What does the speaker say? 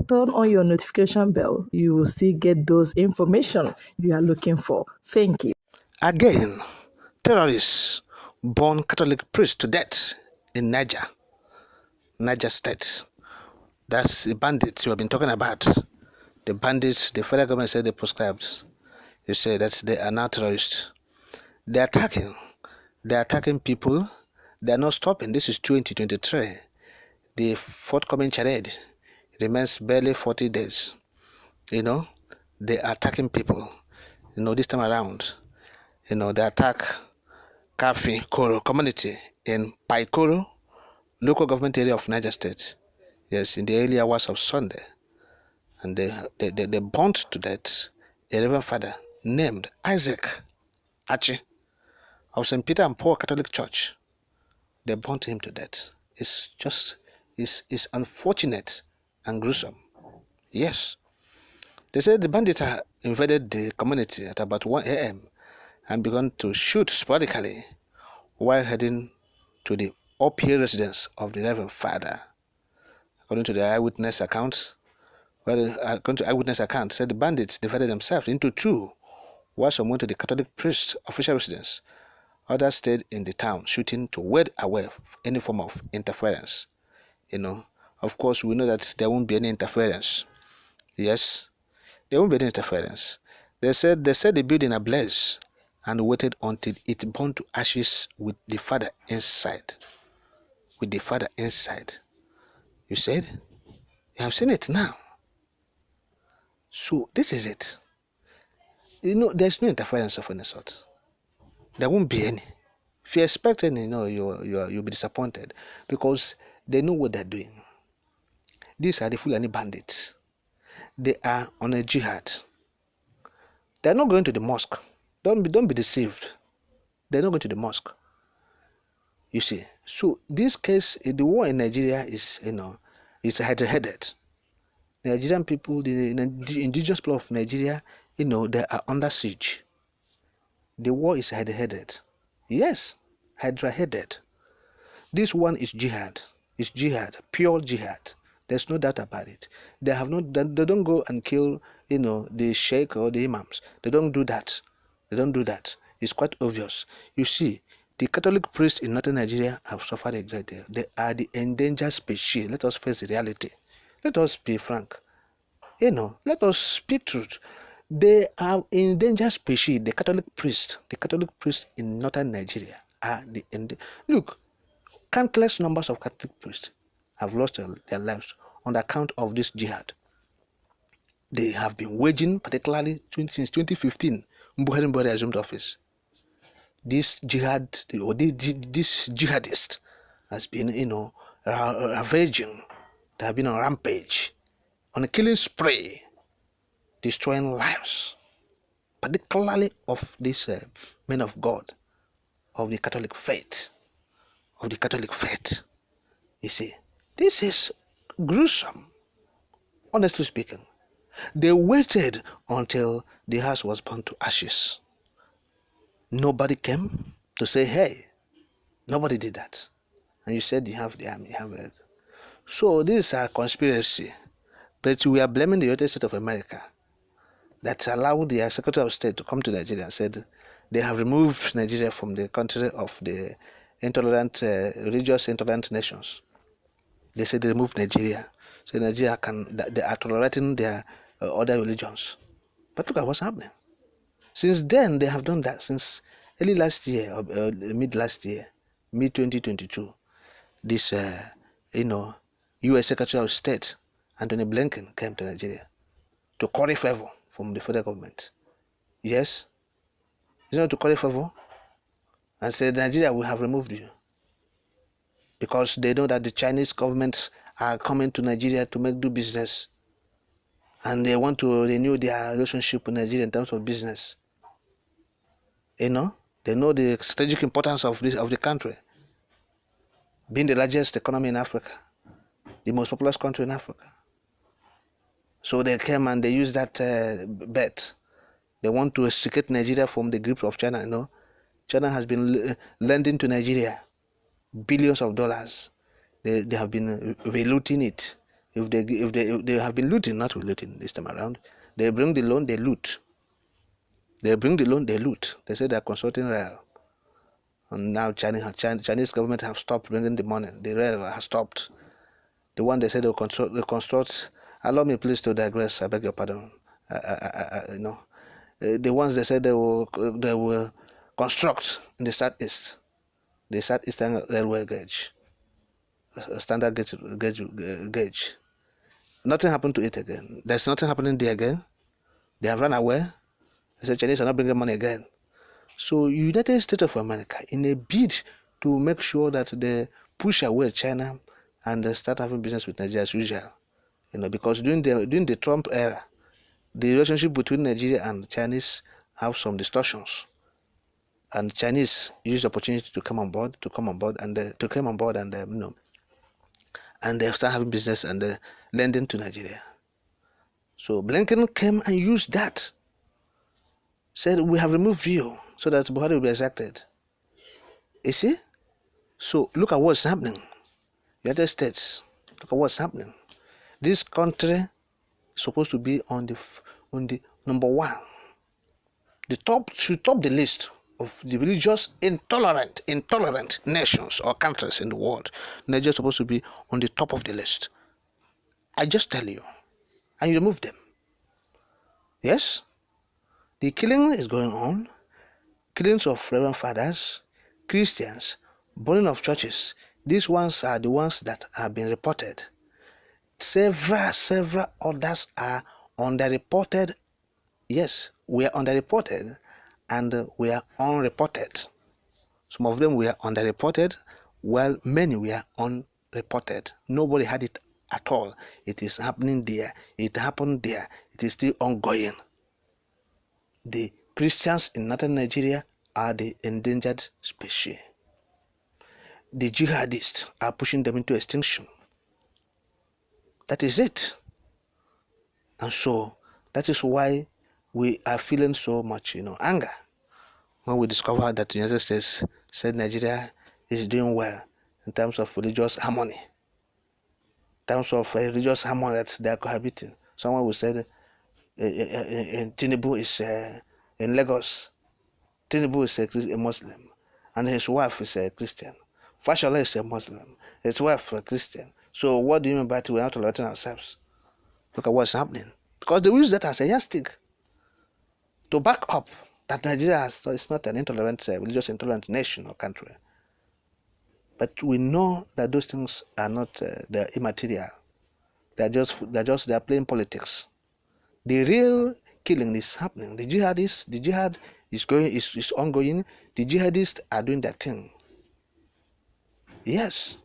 Turn on your notification bell. You will still get those information you are looking for. Thank you. Again, terrorists burn Catholic priest to death in Niger State. That's the bandits we have been talking about. The bandits, the federal government said they proscribed. You say that they are now terrorists. They're attacking people. They're not stopping. This is 2023. The forthcoming charade remains barely 40 days. They are attacking people. This time around, they attack Kafi Koro community in Paikoro, local government area of Niger State. Yes, in the early hours of Sunday. And they burnt to death a Reverend Father named Isaac Achi of St. Peter and Paul Catholic Church. They burnt him to death. It's unfortunate and gruesome. Yes. They said the bandits invaded the community at about 1 a.m. and began to shoot sporadically while heading to the uphill residence of the Reverend Father. According to the eyewitness account, said the bandits divided themselves into two, while some went to the Catholic priest's official residence. Others stayed in the town, shooting to ward away any form of interference. Of course, we know that there won't be any interference. Yes, there won't be any interference. They said the building ablaze and waited until it burned to ashes with the father inside. You said? You have seen it now. So this is it. There's no interference of any sort. There won't be any. If you expect any, you'll be disappointed because they know what they're doing. These are the Fulani bandits. They are on a jihad. They're not going to the mosque. Don't be deceived. They're not going to the mosque. You see. So this case, the war in Nigeria is headed. Nigerian people, the indigenous people of Nigeria, they are under siege. The war is headed. Yes, Hydra-headed. This one is jihad. It's jihad, pure jihad. There's no doubt about it. They don't go and kill, the sheikh or the imams. They don't do that. It's quite obvious. You see, the Catholic priests in northern Nigeria have suffered a great deal. They are the endangered species. Let us face the reality. Let us be frank. Let us speak truth. They are endangered species. The Catholic priests in northern Nigeria are look, countless numbers of Catholic priests have lost their lives on account of this jihad. They have been waging, particularly since 2015, Buhari assumed office. This jihadist has been, ravaging. They have been on rampage, on a killing spree, destroying lives, particularly of these men of God, of the Catholic faith. You see, this is gruesome, honestly speaking. They waited until the house was burned to ashes. Nobody came to say, hey. Nobody did that. And you said you have the army, you have it. So this is a conspiracy. But we are blaming the United States of America that allowed the Secretary of State to come to Nigeria and said they have removed Nigeria from the country of the religious intolerant nations. They said they removed Nigeria. So Nigeria they are tolerating their other religions. But look at what's happening. Since then, they have done that. Since early last year, or mid last year, mid 2022, this, U.S. Secretary of State, Anthony Blinken, came to Nigeria to curry favor from the federal government. Yes, it's not to curry favor, and said Nigeria will have removed you because they know that the Chinese government are coming to Nigeria to do business, and they want to renew their relationship with Nigeria in terms of business. They know the strategic importance of the country, being the largest economy in Africa, the most populous country in Africa. So they came and they used that bet. They want to extricate Nigeria from the grip of China. China has been lending to Nigeria billions of dollars. They have been relooting it, If they have been looting, not looting this time around, they bring the loan, they loot. They bring the loan, they loot. They say they're consulting rail. And now Chinese government have stopped bringing the money. The rail has stopped. The one they said they'll construct. Allow me please to digress. I beg your pardon. The ones they said they will construct in the southeast, the southeastern railway gauge, a standard gauge. Nothing happened to it again. There's nothing happening there again. They have run away. They said Chinese are not bringing money again. So United States of America, in a bid to make sure that they push away China and they start having business with Nigeria as usual, because during the Trump era, the relationship between Nigeria and Chinese have some distortions, and Chinese use the opportunity to come on board and they start having business and lending to Nigeria. So Blinken came and used that, said we have removed you so that Buhari will be extracted. You see? So look at what's happening. United States, look at what's happening. This country is supposed to be on the number one. Should top the list of the religious intolerant nations or countries in the world. Nigeria is supposed to be on the top of the list. I just tell you. And you remove them. Yes? The killing is going on. Killings of Reverend Fathers, Christians, burning of churches. These ones are the ones that have been reported. Several others are underreported. Yes, we are underreported and we are unreported. Some of them were underreported, while many were unreported. Nobody had it at all. It is happening there. It happened there. It is still ongoing. The Christians in northern Nigeria are the endangered species. The jihadists are pushing them into extinction. That is it. And so that is why we are feeling so much, anger when we discover that the United States said Nigeria is doing well in terms of religious harmony. In terms of religious harmony that they are cohabiting. Someone will say Tinubu is in Lagos. Tinubu is a Muslim, and his wife is a Christian. Fashola is a Muslim, his wife is a Christian. So what do you mean by we're not tolerating ourselves? Look at what's happening. Because they use that as a yardstick to back up that Nigeria is not an intolerant, religious intolerant nation or country. But we know that those things are not they're immaterial. They are playing politics. The real killing is happening. The jihad is ongoing. The jihadists are doing their thing. Yes.